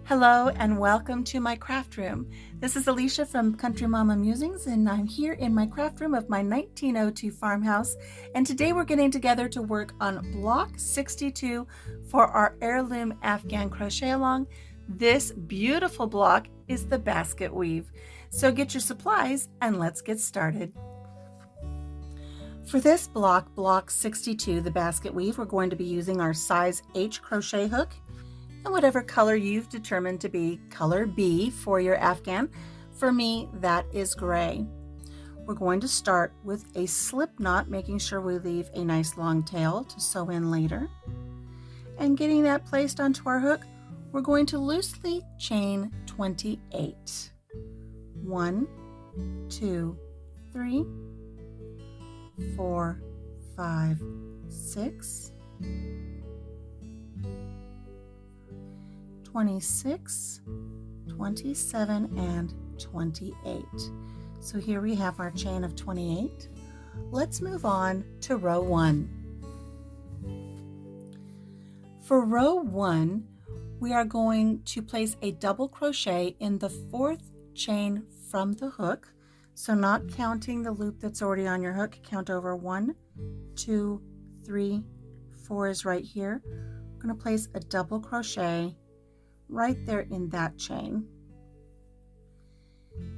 Hello and welcome to my craft room. This is Alicia from Country Mama Musings, and I'm here in my craft room of my 1902 farmhouse, and today we're getting together to work on block 62 for our heirloom Afghan crochet along. This beautiful block is the basket weave. So get your supplies and let's get started. For this block, block 62, the basket weave, we're going to be using our size H crochet hook and whatever color you've determined to be color B for your Afghan. For me, that is gray. We're going to start with a slip knot, making sure we leave a nice long tail to sew in later. And getting that placed onto our hook, we're going to loosely chain 28. 1, 2, 3, 4, 5, 6, 26, 27, and 28. So here we have our chain of 28. Let's move on to row 1. For row 1, we are going to place a double crochet in the 4th chain from the hook. So not counting the loop that's already on your hook, count over 1, 2, 3, 4 is right here. We're going to place a double crochet right there in that chain.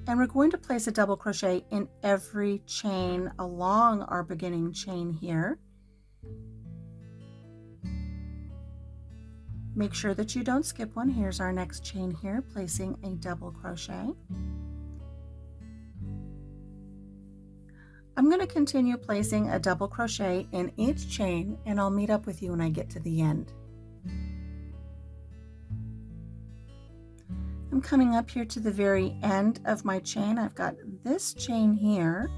And we're going to place a double crochet in every chain along our beginning chain here. Make sure that you don't skip one. Here's our next chain here, placing a double crochet. I'm going to continue placing a double crochet in each chain, and I'll meet up with you when I get to the end. I'm coming up here to the very end of my chain. I've got this chain here.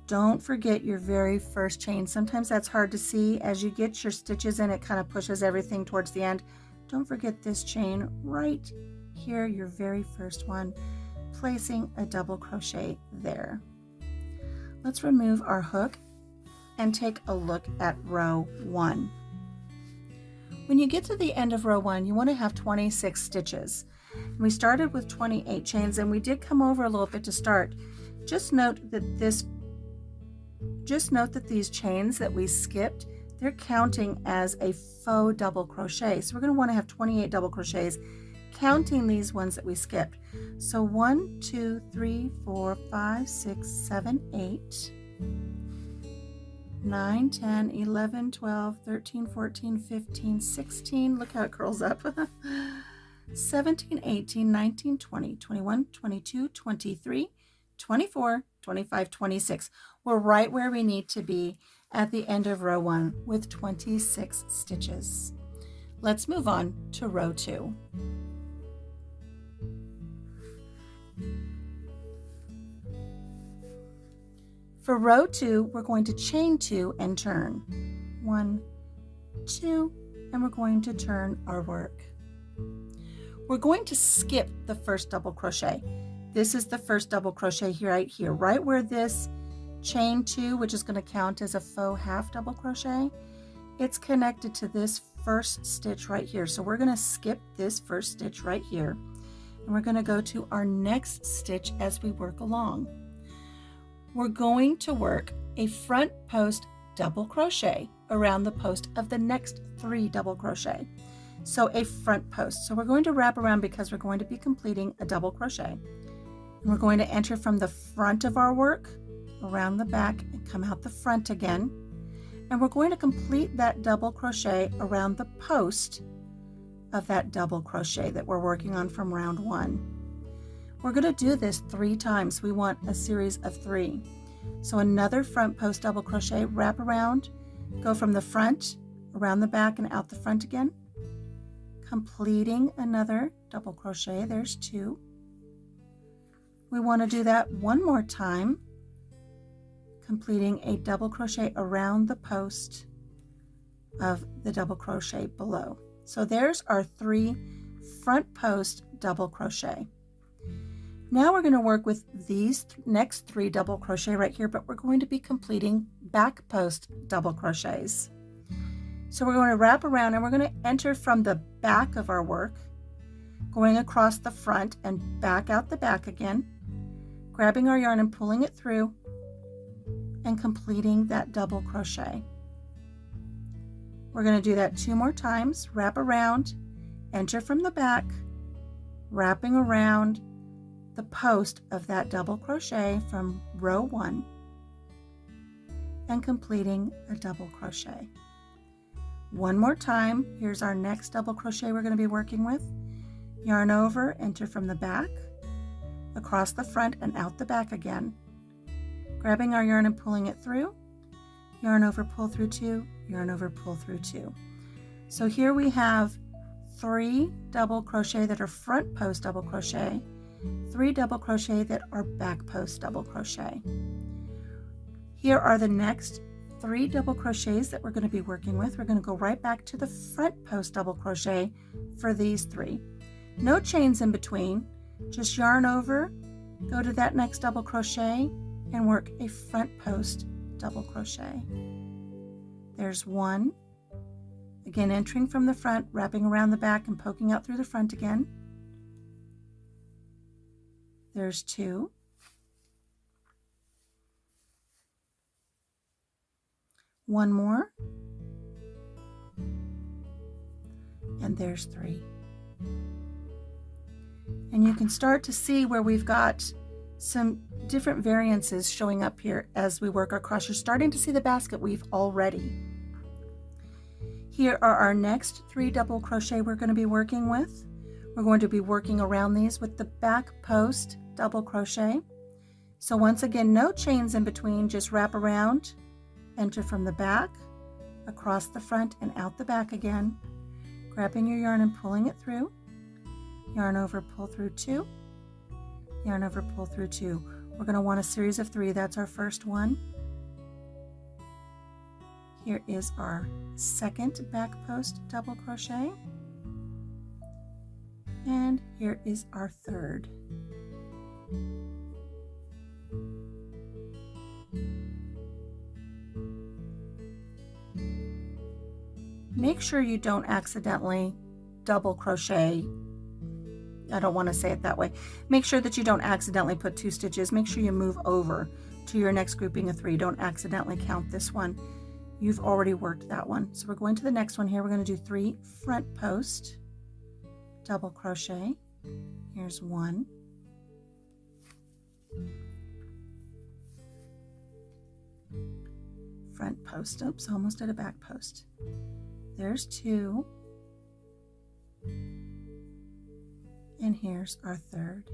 Don't forget your very first chain. Sometimes that's hard to see. As you get your stitches in, it kind of pushes everything towards the end. Don't forget this chain right here, your very first one, placing a double crochet there. Let's remove our hook and take a look at row 1. When you get to the end of row 1, you want to have 26 stitches. We started with 28 chains, and we did come over a little bit to start. Just note that these chains that we skipped, they're counting as a faux double crochet. So we're going to want to have 28 double crochets, counting these ones that we skipped. So 1, 2, 3, 4, 5, 6, 7, 8. 9, 10, 11, 12, 13, 14, 15, 16, look how it curls up, 17, 18, 19, 20, 21, 22, 23, 24, 25, 26. We're right where we need to be at the end of row 1 with 26 stitches. Let's move on to row 2. For row 2, we're going to chain 2 and turn. 1, 2, and we're going to turn our work. We're going to skip the first double crochet. This is the first double crochet here, right where this chain 2, which is going to count as a faux half double crochet, it's connected to this first stitch right here. So we're going to skip this first stitch right here, and we're going to go to our next stitch as we work along. We're going to work a front post double crochet around the post of the next 3 double crochet. So a front post. So we're going to wrap around because we're going to be completing a double crochet. And we're going to enter from the front of our work around the back and come out the front again. And we're going to complete that double crochet around the post of that double crochet that we're working on from round 1. We're going to do this 3 times. We want a series of 3. So another front post double crochet, wrap around, go from the front, around the back, and out the front again. Completing another double crochet, there's 2. We want to do that one more time, completing a double crochet around the post of the double crochet below. So there's our 3 front post double crochet. Now we're going to work with these next 3 double crochet right here, but we're going to be completing back post double crochets. So we're going to wrap around and we're going to enter from the back of our work going across the front and back out the back again, grabbing our yarn and pulling it through and completing that double crochet. We're going to do that 2 more times. Wrap around, enter from the back, wrapping around the post of that double crochet from row 1 and completing a double crochet. 1 more time. Here's our next double crochet we're going to be working with. Yarn over, enter from the back, across the front and out the back again, grabbing our yarn and pulling it through, yarn over, pull through 2, yarn over, pull through 2. So here we have 3 double crochet that are front post double crochet, 3 double crochet that are back post double crochet. Here are the next 3 double crochets that we're going to be working with. We're going to go right back to the front post double crochet for these 3. No chains in between, just yarn over, go to that next double crochet and work a front post double crochet. There's 1, again entering from the front, wrapping around the back and poking out through the front again. There's 2, one more, and there's 3. And you can start to see where we've got some different variances showing up here as we work across. You're starting to see the basket weave already. Here are our next 3 double crochet we're going to be working with. We're going to be working around these with the back post double crochet. So once again, no chains in between, just wrap around, enter from the back, across the front and out the back again, grabbing your yarn and pulling it through, yarn over, pull through 2, yarn over, pull through 2. We're going to want a series of 3. That's our first one. Here is our second back post double crochet, and here is our third. Make sure you don't accidentally double crochet. I don't want to say it that way. Make sure that you don't accidentally put 2 stitches. Make sure you move over to your next grouping of 3. Don't accidentally count this one. You've already worked that one. So we're going to the next one here. We're going to do 3 front post double crochet. Here's 1. Front post. Oops, almost at a back post. There's 2. And here's our third.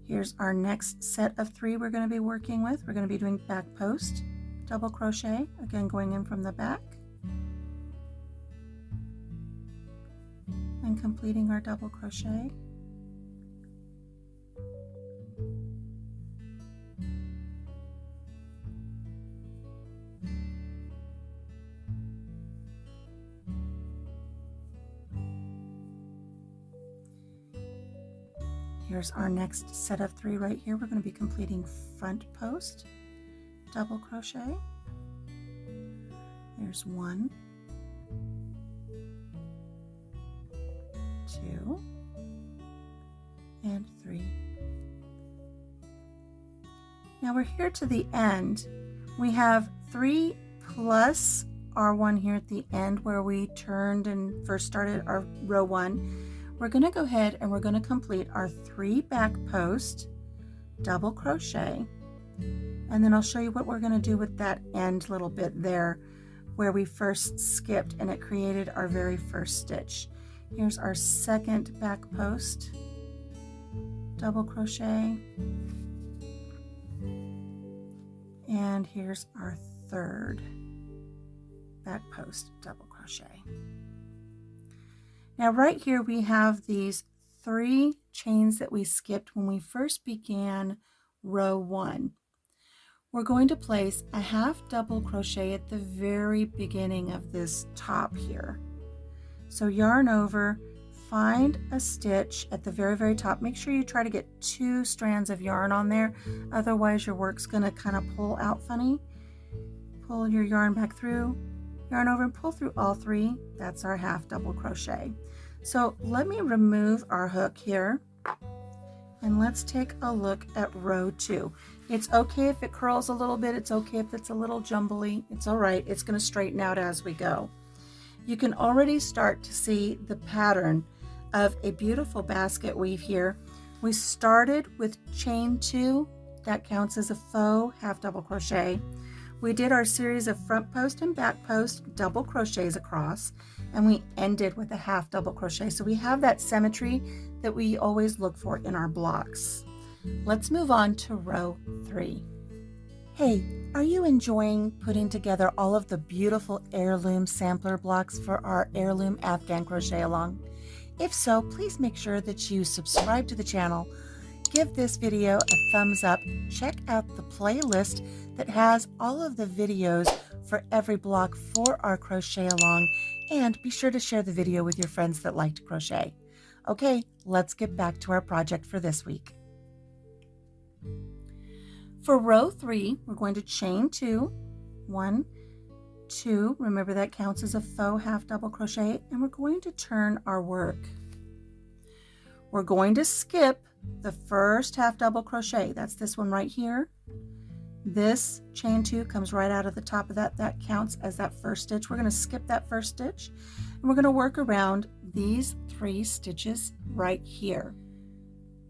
Here's our next set of 3 we're going to be working with. We're going to be doing back post double crochet, again going in from the back and completing our double crochet. Here's our next set of 3 right here. We're going to be completing front post double crochet. There's 1, 2, and 3. Now we're here to the end. We have 3 plus our 1 here at the end where we turned and first started our row 1. We're going to go ahead and we're going to complete our 3 back post double crochet, and then I'll show you what we're going to do with that end little bit there where we first skipped and it created our very first stitch. Here's our second back post double crochet, and here's our third back post double crochet. Now right here we have these 3 chains that we skipped when we first began row 1. We're going to place a half double crochet at the very beginning of this top here. So yarn over, find a stitch at the very, very top. Make sure you try to get 2 strands of yarn on there, otherwise your work's going to kind of pull out funny. Pull your yarn back through, yarn over and pull through all 3. That's our half double crochet. So let me remove our hook here, and let's take a look at row 2. It's okay if it curls a little bit. It's okay if it's a little jumbly. It's all right. It's going to straighten out as we go. You can already start to see the pattern of a beautiful basket weave here. We started with chain 2. That counts as a faux half double crochet. We did our series of front post and back post double crochets across, and we ended with a half double crochet. So we have that symmetry that we always look for in our blocks. Let's move on to row 3. Hey, are you enjoying putting together all of the beautiful heirloom sampler blocks for our heirloom Afghan crochet along? If so, please make sure that you subscribe to the channel, give this video a thumbs up, check out the playlist that has all of the videos for every block for our crochet along, and be sure to share the video with your friends that like to crochet. Okay, let's get back to our project for this week. For row 3, we're going to chain 2, 1, 2, remember that counts as a faux half double crochet, and we're going to turn our work. We're going to skip the first half double crochet. That's this one right here. This chain 2 comes right out of the top of that. That counts as that first stitch. We're going to skip that first stitch, and we're going to work around these 3 stitches right here.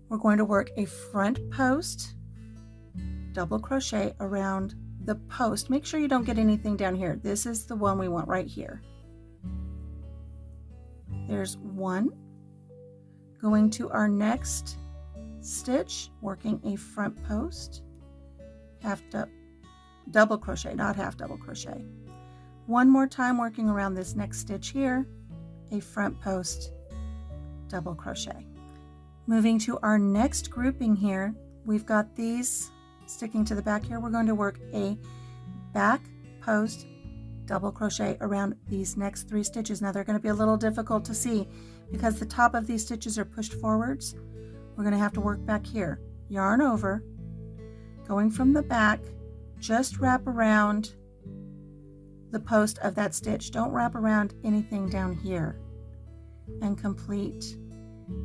We're going to work a front post double crochet around the post. Make sure you don't get anything down here. This is the one we want right here. There's 1. Going to our next stitch, working a front post, double crochet, not half double crochet. 1 more time, working around this next stitch here, a front post, double crochet. Moving to our next grouping here, we've got these sticking to the back here. We're going to work a back post double crochet around these next 3 stitches. Now they're going to be a little difficult to see because the top of these stitches are pushed forwards. We're going to have to work back here. Yarn over, going from the back, just wrap around the post of that stitch. Don't wrap around anything down here, and complete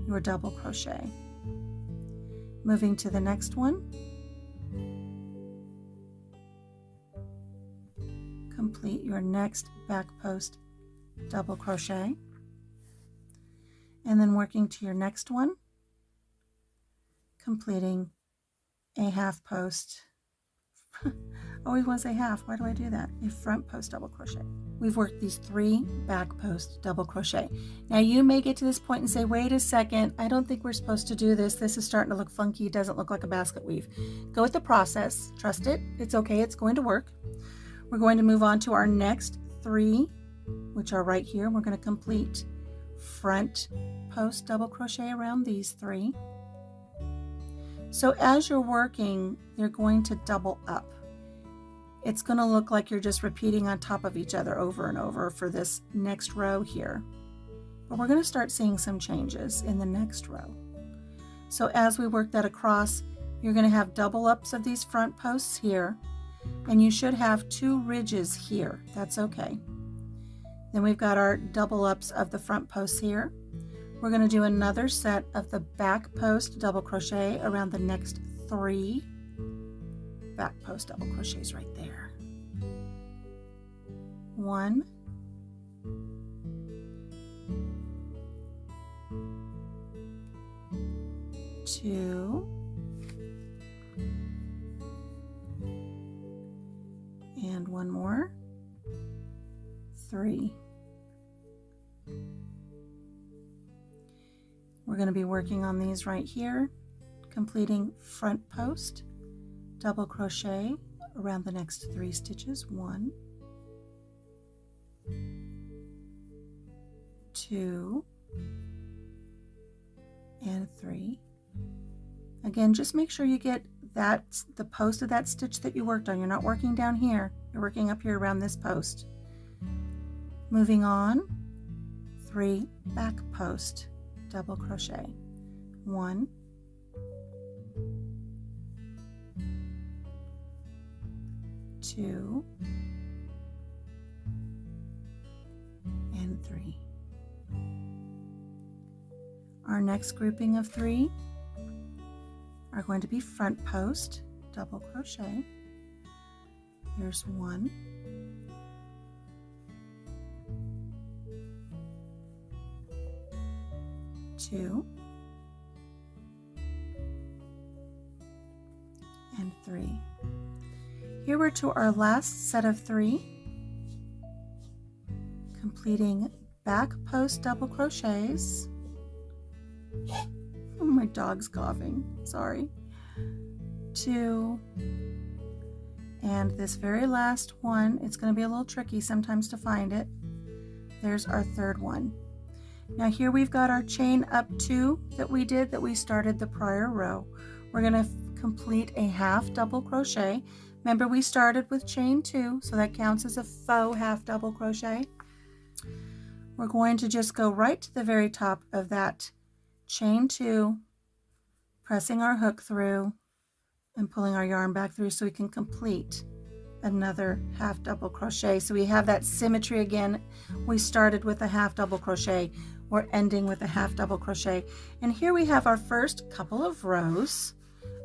your double crochet. Moving to the next one, complete your next back post double crochet, and then working to your next one, completing a half post. I always want to say half. Why do I do that? A front post double crochet. We've worked these 3 back post double crochet. Now you may get to this point and say, wait a second, I don't think we're supposed to do this. This is starting to look funky. It doesn't look like a basket weave. Go with the process. Trust it. It's okay. It's going to work. We're going to move on to our next 3, which are right here. We're going to complete front post double crochet around these 3. So as you're working, you're going to double up. It's going to look like you're just repeating on top of each other over and over for this next row here. But we're going to start seeing some changes in the next row. So as we work that across, you're going to have double ups of these front posts here, and you should have 2 ridges here. That's okay. Then we've got our double ups of the front posts here. We're going to do another set of the back post double crochet around the next 3 back post double crochets right there. 1, 2, and 1 more, 3. We're going to be working on these right here, completing front post double crochet around the next 3 stitches. 1, 2, and 3. Again, just make sure you get the post of that stitch that you worked on. You're not working down here, you're working up here around this post. Moving on, 3 back post double crochet. 1, 2, and 3. Our next grouping of 3 are going to be front post double crochet. There's 1, 2, and 3. Here we're to our last set of 3, completing back post double crochets. Oh, my dog's coughing, sorry. 2, and this very last one, it's going to be a little tricky sometimes to find it. There's our third one. Now here we've got our chain up 2 that we started the prior row. We're going to complete a half double crochet. Remember, we started with chain 2, so that counts as a faux half double crochet. We're going to just go right to the very top of that chain 2, pressing our hook through and pulling our yarn back through so we can complete another half double crochet. So we have that symmetry again. We started with a half double crochet. We're ending with a half double crochet. And here we have our first couple of rows.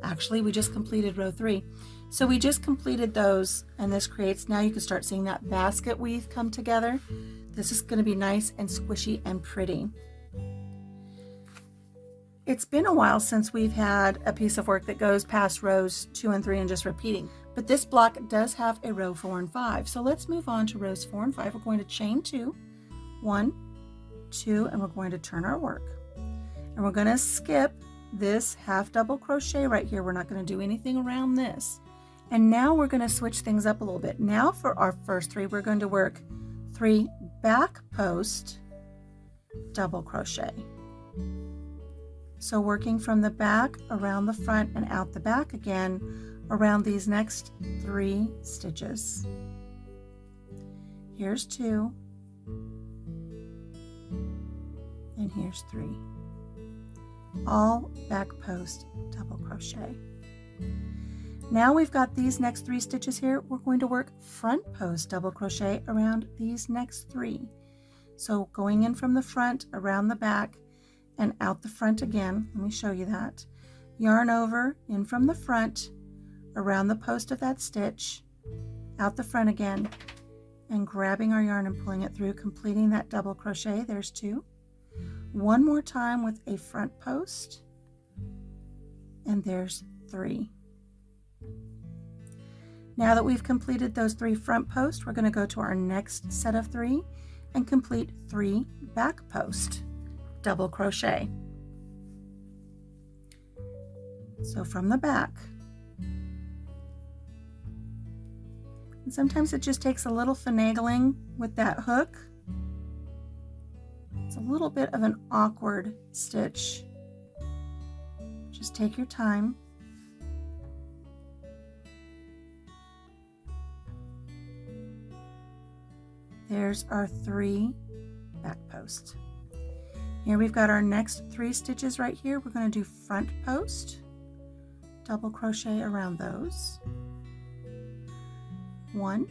Actually, we just completed row 3. So we just completed those, and this creates, now you can start seeing that basket weave come together. This is going to be nice and squishy and pretty. It's been a while since we've had a piece of work that goes past rows 2 and 3 and just repeating, but this block does have a row 4 and 5. So let's move on to rows 4 and 5. We're going to chain 2, 1, 2, and we're going to turn our work. And we're going to skip this half double crochet right here. We're not going to do anything around this. And now we're going to switch things up a little bit. Now for our first 3, we're going to work 3 back post double crochet. So working from the back around the front and out the back again around these next 3 stitches. Here's 2, and here's 3. All back post double crochet. Now we've got these next 3 stitches here. We're going to work front post double crochet around these next 3. So going in from the front, around the back, and out the front again. Let me show you that. Yarn over, in from the front, around the post of that stitch, out the front again, and grabbing our yarn and pulling it through, completing that double crochet. There's 2. One more time with a front post, and there's 3. Now that we've completed those 3 front posts, we're going to go to our next set of 3 and complete 3 back post double crochet. So from the back, and sometimes it just takes a little finagling with that hook. It's a little bit of an awkward stitch. Just take your time. There's our 3 back posts. Here we've got our next 3 stitches right here. We're going to do front post, double crochet around those. 1,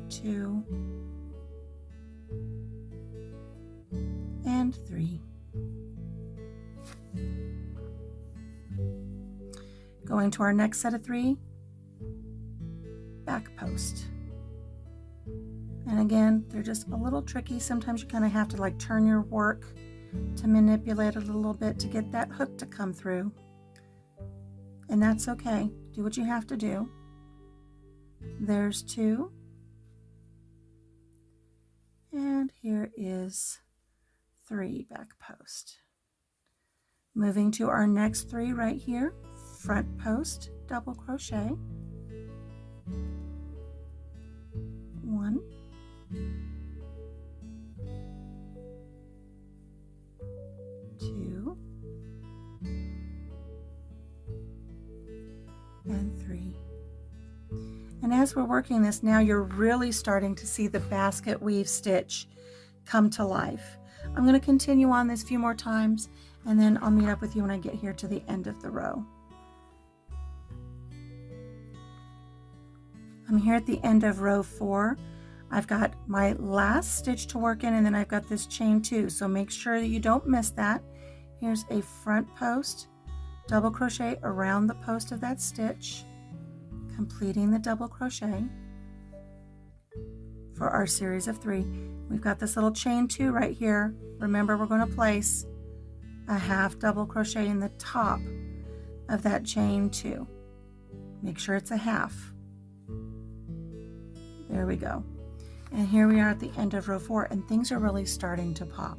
2, and 3. Going to our next set of 3, back post. And again, they're just a little tricky. Sometimes you kind of have to like turn your work to manipulate it a little bit to get that hook to come through. And that's okay. Do what you have to do. There's 2. And here is 3 back post. Moving to our next 3 right here, front post double crochet. 1, 2, and 3. And as we're working this now, you're really starting to see the basket weave stitch come to life. I'm going to continue on this a few more times, and then I'll meet up with you when I get here to the end of the row. I'm here at the end of row 4. I've got my last stitch to work in, and then I've got this chain 2, so make sure that you don't miss that. Here's a front post, double crochet around the post of that stitch, completing the double crochet for our series of 3. We've got this little chain 2 right here. Remember, we're going to place a half double crochet in the top of that chain 2. Make sure it's a half. There we go. And here we are at the end of row 4, and things are really starting to pop.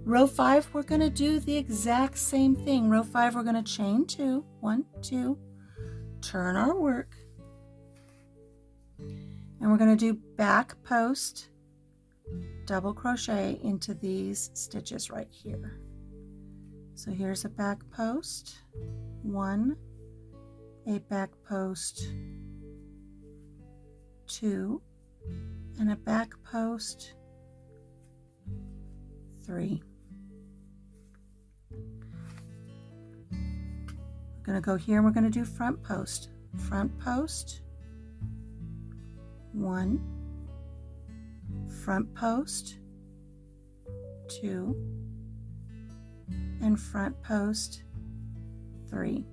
Row 5, we're going to do the exact same thing. Row 5, we're going to chain 2, 1, 2, turn our work, and we're going to do back post, double crochet into these stitches right here. So here's a back post, 1, a back post, 2, and a back post, 3. We're going to go here and we're going to do front post, 1, front post, 2, and front post, 3.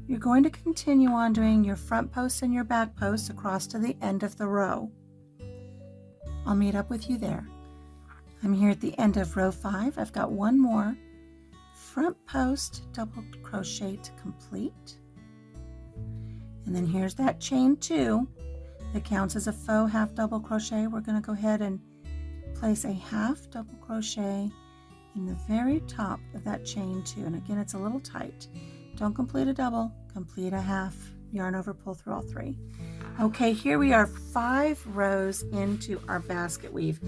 You're going to continue on doing your front posts and your back posts across to the end of the row. I'll meet up with you there. I'm here at the end of row 5. I've got one more front post, double crochet to complete. And then here's that chain 2 that counts as a faux half double crochet. We're going to go ahead and place a half double crochet in the very top of that chain 2. And again, it's a little tight. Don't complete a double, complete a half. Yarn over, pull through all 3. Okay, here we are 5 rows into our basket weave.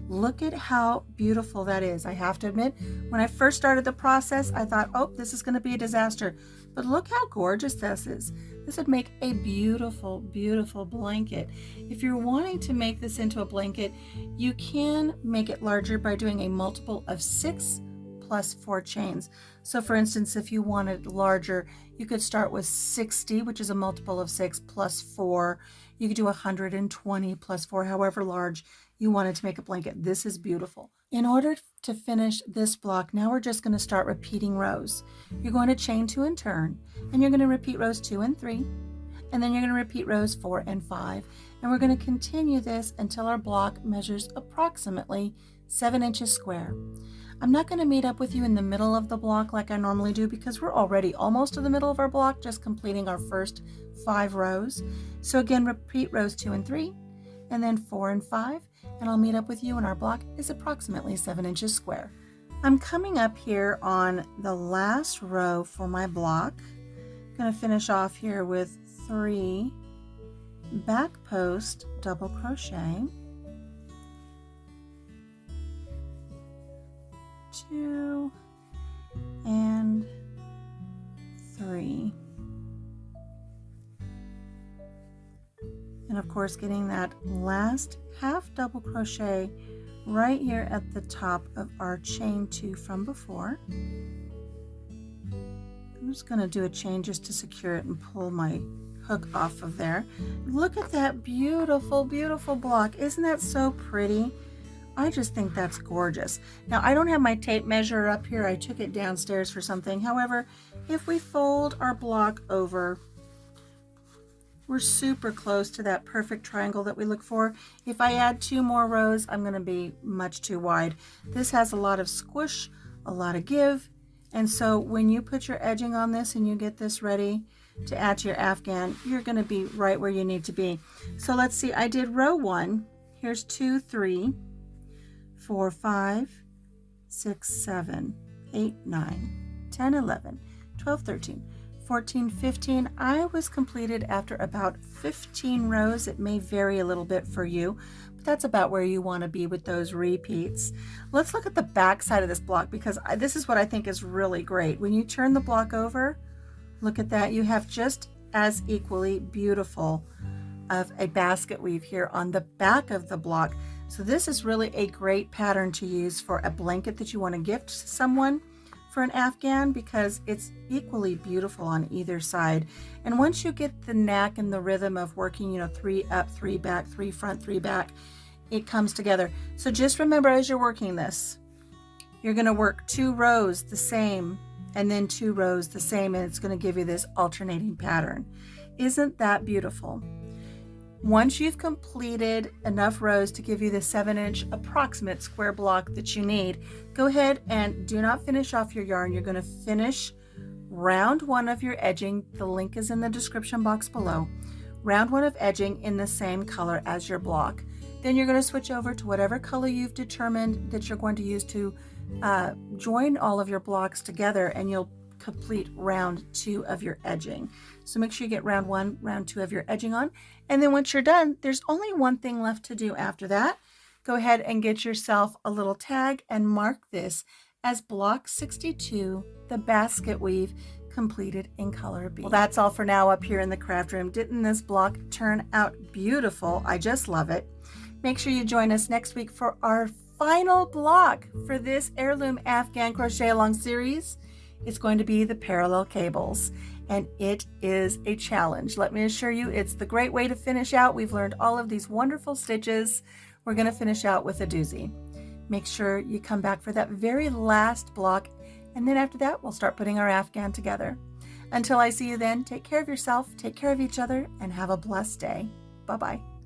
Look at how beautiful that is. I have to admit, when I first started the process, I thought, oh, this is going to be a disaster. But look how gorgeous this is. This would make a beautiful, beautiful blanket. If you're wanting to make this into a blanket, you can make it larger by doing a multiple of 6 plus 4 chains. So for instance, if you wanted larger, you could start with 60, which is a multiple of 6 plus 4. You could do 120 plus 4, however large you wanted to make a blanket. This is beautiful. In order to finish this block, now we're just going to start repeating rows. You're going to chain 2 and turn, and you're going to repeat rows 2 and 3, and then you're going to repeat rows 4 and 5, and we're going to continue this until our block measures approximately 7 inches square. I'm not going to meet up with you in the middle of the block like I normally do because we're already almost to the middle of our block, just completing our first 5 rows. So again, repeat rows 2 and 3, and then 4 and 5, and I'll meet up with you when our block is approximately 7 inches square. I'm coming up here on the last row for my block. I'm going to finish off here with 3 back post double crochet, 2 and 3, and of course getting that last half double crochet right here at the top of our chain 2 from before. I'm just going to do a chain just to secure it and pull my hook off of there. Look at that beautiful, beautiful block. Isn't that so pretty? I just think that's gorgeous. Now, I don't have my tape measure up here. I took it downstairs for something. However, if we fold our block over, we're super close to that perfect triangle that we look for. If I add 2 more rows, I'm going to be much too wide. This has a lot of squish, a lot of give, and so when you put your edging on this and you get this ready to add to your Afghan, you're going to be right where you need to be. So let's see, I did row 1. Here's 2, 3, 4, 5, 6, 7, 8, 9, 10, 11, 12, 13, 14, 15. I was completed after about 15 rows. It may vary a little bit for you, but that's about where you want to be with those repeats. Let's look at the back side of this block because this is what I think is really great. When you turn the block over, look at that. You have just as equally beautiful of a basket weave here on the back of the block. So this is really a great pattern to use for a blanket that you want to gift to someone, for an Afghan because it's equally beautiful on either side. And once you get the knack and the rhythm of working, 3 up, 3 back, 3 front, 3 back, it comes together. So just remember, as you're working this, you're going to work 2 rows the same and then 2 rows the same, and it's going to give you this alternating pattern. Isn't that beautiful? Once you've completed enough rows to give you the 7-inch approximate square block that you need, go ahead and do not finish off your yarn. You're going to finish round 1 of your edging. The link is in the description box below. Round 1 of edging in the same color as your block. Then you're going to switch over to whatever color you've determined that you're going to use to join all of your blocks together, and you'll complete round 2 of your edging. So make sure you get round 1, round 2 of your edging on. And then once you're done, there's only one thing left to do after that. Go ahead and get yourself a little tag and mark this as block 62, the basket weave completed in color B. Well, that's all for now up here in the craft room. Didn't this block turn out beautiful? I just love it. Make sure you join us next week for our final block for this Heirloom Afghan Crochet Along series. It's going to be the parallel cables, and it is a challenge. Let me assure you, it's the great way to finish out. We've learned all of these wonderful stitches. We're going to finish out with a doozy. Make sure you come back for that very last block, and then after that, we'll start putting our Afghan together. Until I see you then, take care of yourself, take care of each other, and have a blessed day. Bye-bye.